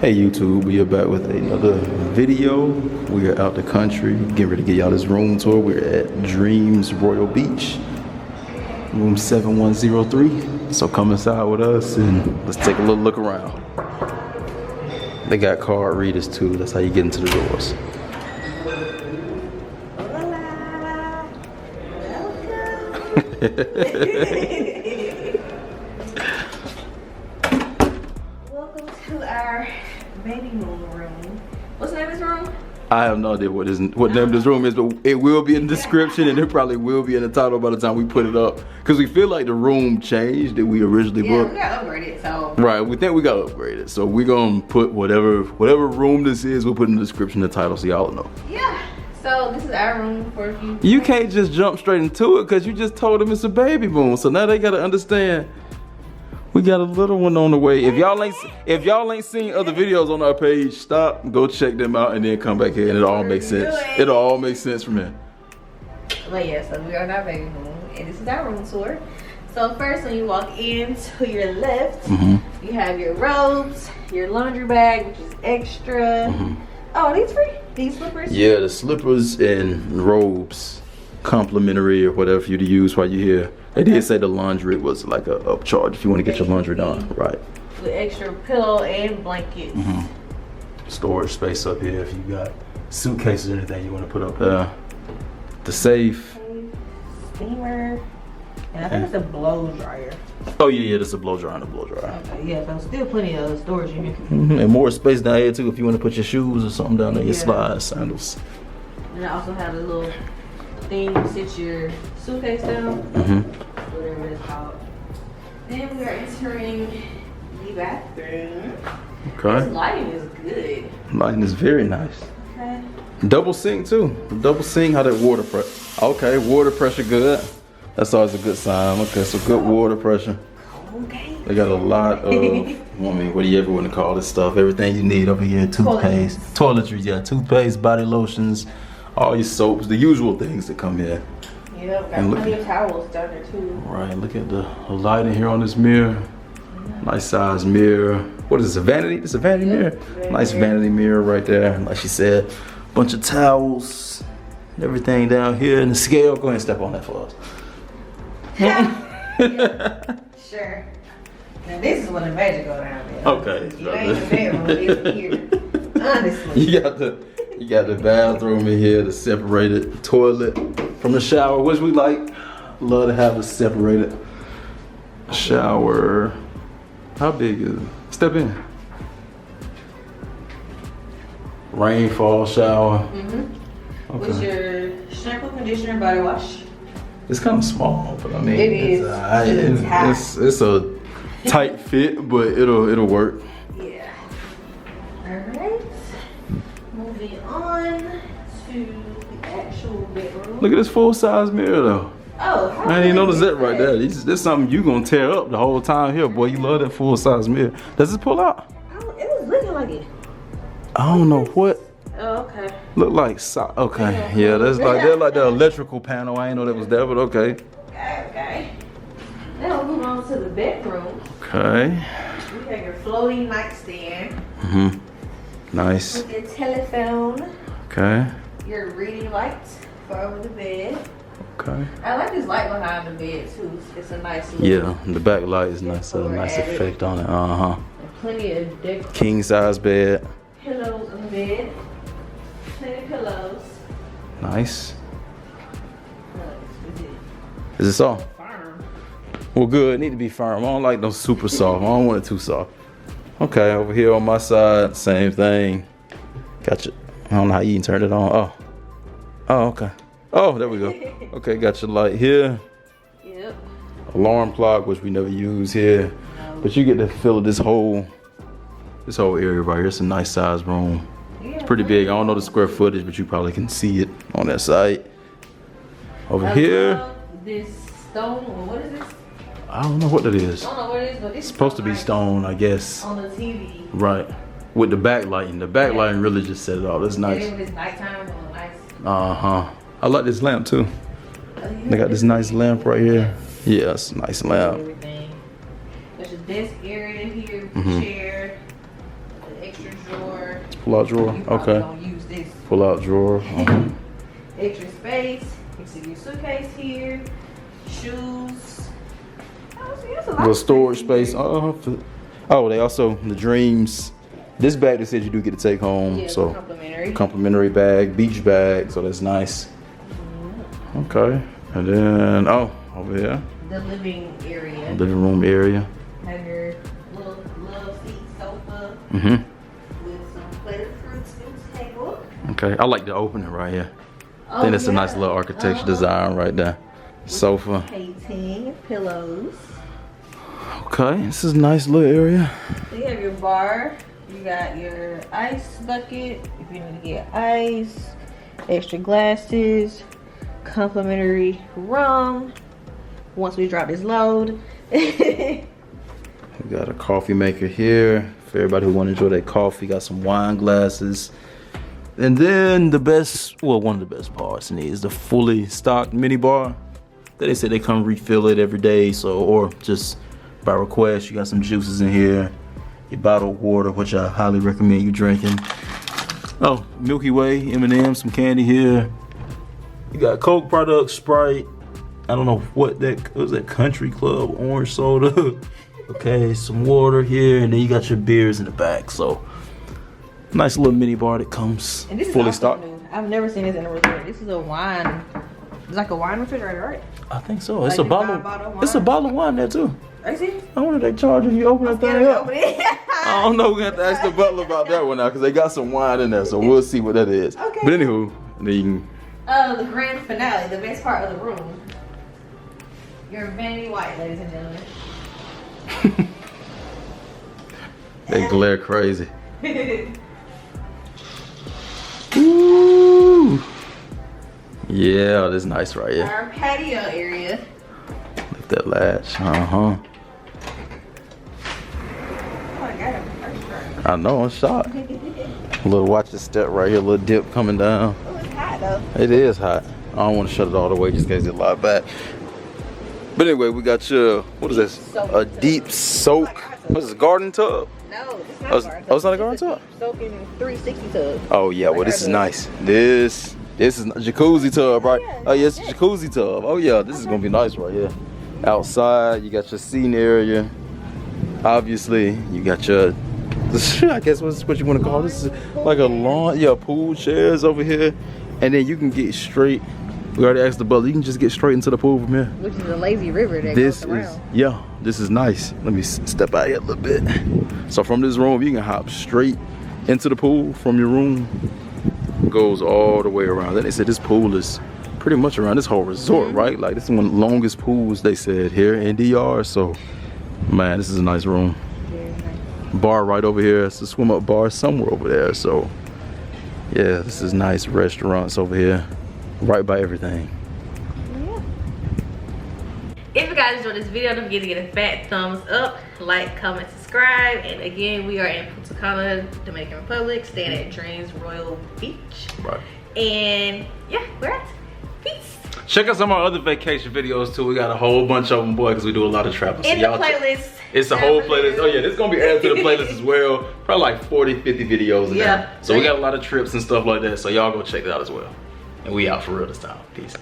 Hey YouTube, we are back with another video. We are out the country, getting ready to get y'all this room tour. We're at Dreams Royal Beach, room 7103. So come inside with us and let's take a little look around. They got card readers too, that's how you get into the doors. Welcome to our baby room. What's the name of this room? I have no idea what name this room is, but it will be in the description and it probably will be in the title by the time we put it up. Because we feel like the room changed that we originally booked. Yeah, we got upgraded, so. Right, we think we got upgraded. So we're gonna put whatever room this is, we'll put in the description the title so y'all know. Yeah, so this is our room for a few. You can't just jump straight into it because you just told them it's a baby room. So now they gotta understand we got a little one on the way. If y'all ain't seen other videos on our page, stop, go check them out, and then come back here, and it all makes sense. It'll all make sense from here. But yeah, so we are in our baby room, and this is our room tour. So first, when you walk in to your left, you have your robes, your laundry bag, which is extra. Oh, are these free? These slippers? Yeah, the slippers and robes, complimentary or whatever for you to use while you're here. They did say the laundry was like a upcharge if you want to get your laundry done, right? With extra pillow and blankets. Storage space up here if you got suitcases or anything you want to put up there. The safe. Steamer. And I think it's a blow dryer. Oh yeah, that's a blow dryer and a blow dryer. Okay, yeah, but still plenty of storage in here. And more space down here too if you want to put your shoes or something down there, your slides, sandals. And I also have a little thing to sit your suitcase down. Whatever it's called. Then we are entering the bathroom. Okay. This lighting is good. Lighting is very nice. Okay. Double sink too. Double sink, how that water pressure. Okay, water pressure good. That's always a good sign. Okay, so good water pressure. Okay. They got a lot of, I mean, what do you ever want to call this stuff? Everything you need over here. Toothpaste, toiletries, yeah, toothpaste, body lotions, all your soaps, the usual things that come here. Yep, got plenty of towels down there too. Right, look at the lighting here on this mirror. Nice size mirror. What is this, a vanity? It's a vanity mirror. Nice vanity mirror right there. Like she said, bunch of towels, everything down here. And the scale, go ahead and step on that for us. Yeah, sure. Now this is when the magic go down there. Okay. You ain't in the bedroom, it's here. Honestly. You got the bathroom in here, the separated toilet from the shower, which we love to have a separated shower. How big is it? Step in. Rainfall shower. Okay. With your shampoo, conditioner, body wash. It's kind of small, but I mean, it is. It's a tight fit, but it'll work. Yeah. All right. Moving on to the actual bedroom. Look at this full-size mirror though. Oh, I didn't even notice that right there. This something you gonna tear up the whole time here, boy. You love that full-size mirror. Does it pull out? Oh, it was looking like it. I don't know what. Oh, okay. Look like okay, yeah, that's like the electrical panel. I ain't know that was there, but okay. Okay. Now we'll move on to the bedroom. Okay. You have your floating nightstand. Nice. With your telephone. Okay. Your reading light for over the bed. Okay. I like this light behind the bed too. It's a nice look. Yeah, the back light is nice. A nice effect on it. And plenty of decorative King size bed. pillows on the bed. Plenty of pillows. Nice. Is it soft? Firm. Well, good. It need to be firm. I don't like no super soft. I don't want it too soft. Okay, over here on my side, same thing. Gotcha. I don't know how you can turn it on. Oh, okay. Oh, there we go. Okay, got your light here. Yep. Alarm clock, which we never use here. No. But you get to feel this whole area right here. It's a nice size room. Yeah, Pretty big. I don't know the square footage, but you probably can see it on that side. Over here. This stone, or what is this? I don't know what that is. I don't know what it is, but it's Supposed to be stone, I guess. on the TV. Right. With the backlighting. The backlighting really just set it off. That's nice. And it's nighttime, or nice. I like this lamp too. They got this nice lamp right here. Yeah, it's a nice lamp. Everything. There's a desk area here, chair, an extra Pull out drawer. You probably Okay. don't use this. Pull out drawer. Extra space. You see your suitcase here. Shoes. Oh, see, that's a lot Little of storage space. here. Oh, they also the dreams. This bag they said you do get to take home. Yeah, So complimentary. complimentary bag, beach bag. So that's nice. Okay. And then over here, The living area. living room area. Have your little love seat sofa Mhm. with some plated fruits and table. Okay. I like the opening right here. I Oh, think that's a nice yeah. little architecture design right there. Sofa. Painting, pillows. Okay. This is a nice little area. So you have your bar. You got your ice bucket if you need to get ice. Extra glasses. Complimentary rum. Once we drop this load. We got a coffee maker here for everybody who want to enjoy their coffee. Got some wine glasses. And then the best, well, one of the best parts in it is the fully stocked mini bar. They said they come refill it every day, so or just by request. You got some juices in here, your bottled water, which I highly recommend you drinking. Oh, Milky Way, M&M, some candy here. You got Coke products, Sprite. I don't know what that was. That Country Club orange soda. Okay, some water here, and then you got your beers in the back. So nice little mini bar that comes And this is fully also stocked. new. I've never seen this in a resort. This is a wine. It's like a wine refrigerator, right? I think so. It's Like a you buy bottle. a bottle of It's a wine? bottle of wine there too. I see. I wonder if they charge if you open that thing up. Open it. I don't know. We have to ask the butler about that one now because they got some wine in there, so we'll see what that is. Okay. But anywho, then you can. The grand finale, the best part of the room. Your vanity white, ladies and gentlemen. They glare crazy. Ooh. Yeah, this is nice right here. Our patio area. Lift that latch. Uh-huh. Oh, I got it first try. I know, I'm shocked. A little watch the step right here, a little dip coming down. Oh, it's hot though. It is hot. I don't want to shut it all the way just in case it lie back. But anyway, we got your, what is this? A deep soak. What's this, garden tub? No, it's not Oh, a garden it's not a garden tub? Soaking 360 tub. Oh yeah, well this is nice. This is jacuzzi tub, right? Oh yeah, it's a jacuzzi tub. Oh yeah, this is gonna be nice right here. Outside, you got your seating area. Obviously, you got your, I guess what's what you want to call this? Like a lawn, yeah, pool chairs over here, and then you can get straight. We already asked the butler. You can just get straight into the pool from here. Which is a lazy river that This goes is, around. yeah, this is nice. Let me step out here a little bit. So from this room, you can hop straight into the pool from your room. Goes all the way around. Then they said this pool is pretty much around this whole resort, right? Like this is one of the longest pools they said here in DR. So, man, this is a nice room. Very nice. Bar right over here. It's a swim up bar somewhere over there. So, yeah, this is nice. Restaurants over here, right by everything. If you guys enjoyed this video, don't forget to get a fat thumbs up, like, comment, subscribe. And again, we are in Punta, Cana, Dominican Republic, staying at Dreams Royal Beach. Right. And yeah, we're at. Peace. Check out some of our other vacation videos too. We got a whole bunch of them, boy, because we do a lot of travel. In the playlist. It's a whole playlist. Oh yeah, this is gonna be added to the playlist as well. Probably like 40, 50 videos in there. So we got a lot of trips and stuff like that. So y'all go check it out as well. And we out for real this time. Peace.